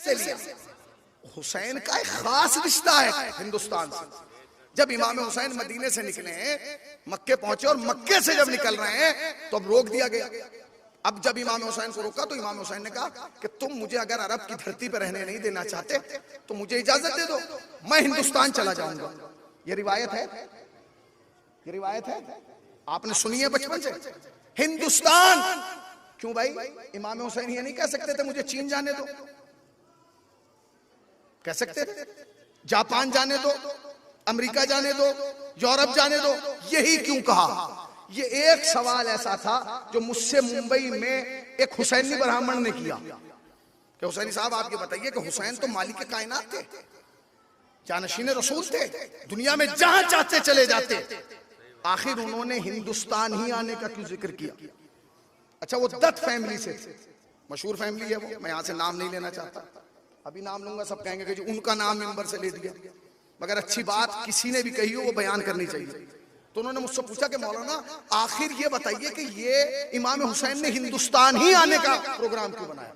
से लिया। हुसैन का एक खास रिश्ता है हिंदुस्तान से। जब इमाम हुसैन मदीने से निकले हैं, मक्के पहुंचे, और मक्के से जब निकल रहे हैं तो अब रोक दिया गया। अब जब इमाम हुसैन को रोका तो इमाम हुसैन ने कहा कि तुम मुझे अगर अरब की धरती पर रहने नहीं देना चाहते तो मुझे इजाजत दे दो, मैं हिंदुस्तान चला जाऊंगा। ये रिवायत है, ये रिवायत है, आपने सुनी है बचपन से। हिंदुस्तान क्यों भाई? इमाम हुसैन ये नहीं कह सकते थे मुझे चीन जाने दो? कह सकते थे जापान जाने दो, अमेरिका जाने दो, यूरोप जाने दो। यही क्यों कहा? ये एक सवाल ऐसा था जो मुझसे मुंबई में एक हुसैनी ब्राह्मण ने किया कि हुसैनी साहब आप ये बताइए कि हुसैन तो मालिक कायनात थे, जानशीन रसूल थे, दुनिया में जहां चाहते चले जाते, आखिर उन्होंने हिंदुस्तान ही आने का क्यों जिक्र किया? अच्छा, वो दत्त फैमिली से थे, मशहूर फैमिली है वो, मैं यहां से नाम नहीं लेना चाहता, अभी नाम लूंगा सब कहेंगे कि जो उनका नाम मिंबर से ले दिया, मगर अच्छी बात किसी ने भी कही हो वो बयान करनी चाहिए। तो उन्होंने मुझसे पूछा कि मौलाना आखिर ये बताइए कि ये इमाम हुसैन ने हिंदुस्तान ही आने का प्रोग्राम क्यों बनाया?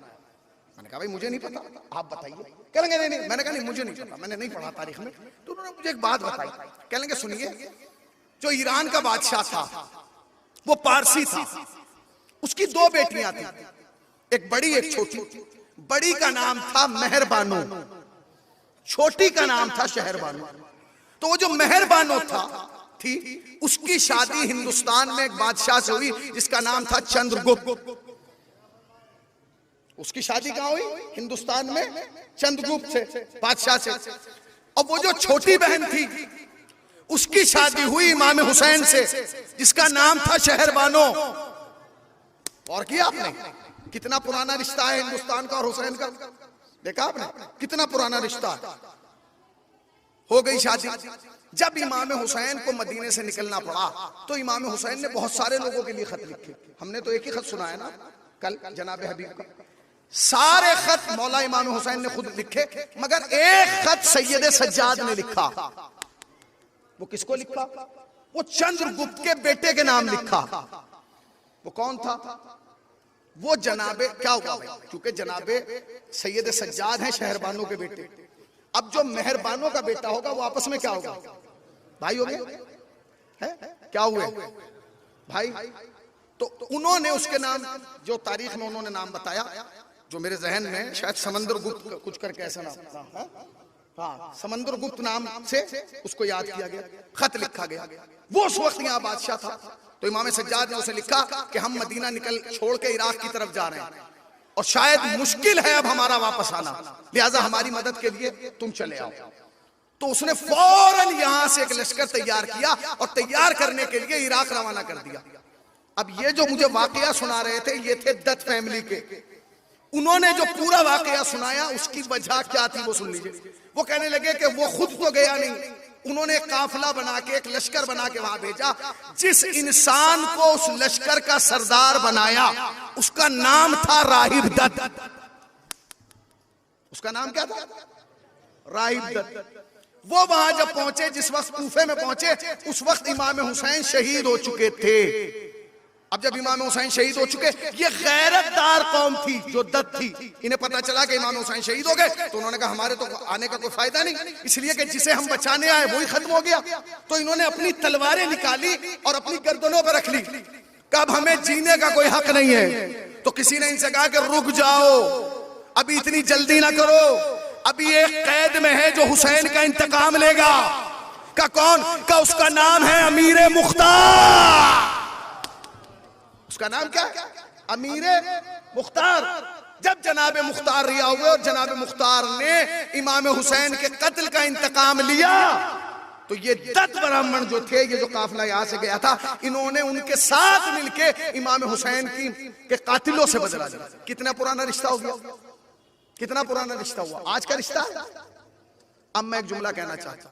मैंने कहा भाई मुझे नहीं पता, आप बताइए। कहेंगे नहीं नहीं, मैंने कहा नहीं मुझे नहीं पता, मैंने नहीं पढ़ा तारीख में। तो उन्होंने मुझे एक बात बताई, कहेंगे सुनिए, जो ईरान का बादशाह था वो पारसी था, उसकी दो बेटियां थी, एक बड़ी एक छोटी। बड़ी का नाम था मेहरबानो, छोटी का नाम था शहरबानो। तो वो जो मेहरबानो थी उसकी शादी हिंदुस्तान में एक बादशाह से हुई जिसका नाम था चंद्रगुप्त। उसकी शादी कहां हुई? हिंदुस्तान में चंद्रगुप्त से, बादशाह से। और वो जो छोटी बहन थी उसकी शादी हुई इमाम हुसैन से जिसका नाम था शहरबानो। और किया आपने? कितना पुराना रिश्ता है हिंदुस्तान का और हुसैन का, देखा आपने कितना पुराना रिश्ता है। हो गई शादी। जब इमाम हुसैन को मदीने से निकलना पड़ा तो इमाम हुसैन ने बहुत सारे लोगों के लिए खत लिखे। हमने तो एक ही खत सुनाया ना कल जनाब हबीब का, सारे खत मौला इमाम हुसैन ने खुद लिखे, मगर एक खत सैयद सज्जाद ने लिखा। वो किसको लिखा? वो चंद्रगुप्त के बेटे के नाम लिखा। वो कौन था? वो जनाबे, क्या हुआ भाई, क्योंकि जनाबे सैयद सज्जाद हैं शहरबानों के बेटे। अब जो मेहरबानों का बेटा होगा वो आपस में क्या होगा? भाई हो गए हैं? क्या हुए भाई? तो उन्होंने उसके नाम, जो तारीख में उन्होंने नाम बताया, जो मेरे जहन में शायद समंदरगुप्त कुछ करके ऐसा नाम, हाँ समंदरगुप्त नाम से उसको याद किया गया, खत लिखा गया। वो उस वक्त यहाँ बादशाह था। तो इमाम सज्जाद ने उसे लिखा कि हम मदीना निकल छोड़ के इराक की तरफ जा रहे हैं और शायद मुश्किल है अब हमारा वापस आना, लिहाजा हमारी मदद के लिए तुम चले आओ। तो उसने फौरन यहां से एक लश्कर तैयार किया और तैयार करने के लिए इराक रवाना कर दिया। अब ये जो मुझे वाकया सुना रहे थे ये थे दत्त फैमिली के। उन्होंने जो पूरा वाकया सुनाया उसकी वजह क्या थी वो सुन लीजिए। वो कहने लगे कि वो खुद तो गया नहीं, उन्होंने एक काफिला बना के, एक लश्कर बना के वहां भेजा। जिस इंसान को उस लश्कर का सरदार बनाया उसका नाम था राहिब दत्त। उसका नाम क्या था? राहिब दत्त। वो वहां जब पहुंचे, जिस वक्त कूफे में पहुंचे, उस वक्त इमाम हुसैन शहीद हो चुके थे। अब जब इमाम हुसैन शहीद हो चुके, ये गैरतदार कौम थी जो दत्त थी, इन्हें पता चला कि इमाम हुसैन शहीद हो गए, तो उन्होंने कहा हमारे तो आने का कोई फायदा नहीं, इसलिए कि जिसे हम बचाने आए वही खत्म हो गया। तो इन्होंने अपनी तलवारें निकाली और अपनी गर्दनों पर रख ली। कब हमें जीने का कोई हक नहीं है। तो किसी ने इनसे कहा कि रुक जाओ, अभी इतनी जल्दी ना करो, अभी एक कैद में है जो हुसैन का इंतकाम लेगा। का कौन? का उसका नाम है अमीर मुख्तार। उसका नाम क्या? अमीर मुख्तार। जब जनाब मुख्तार रिहा हुए और जनाब मुख्तार ने इमाम हुसैन के कत्ल का इंतकाम लिया, तो ये दत्त ब्राह्मण जो थे, ये जो काफिला यहां से गया था, इन्होंने उनके साथ मिलके इमाम हुसैन के कातिलों से बदला लिया। कितना पुराना रिश्ता हो गया, कितना पुराना रिश्ता हुआ। आज का रिश्ता। अब मैं एक जुमला कहना चाहता हूं।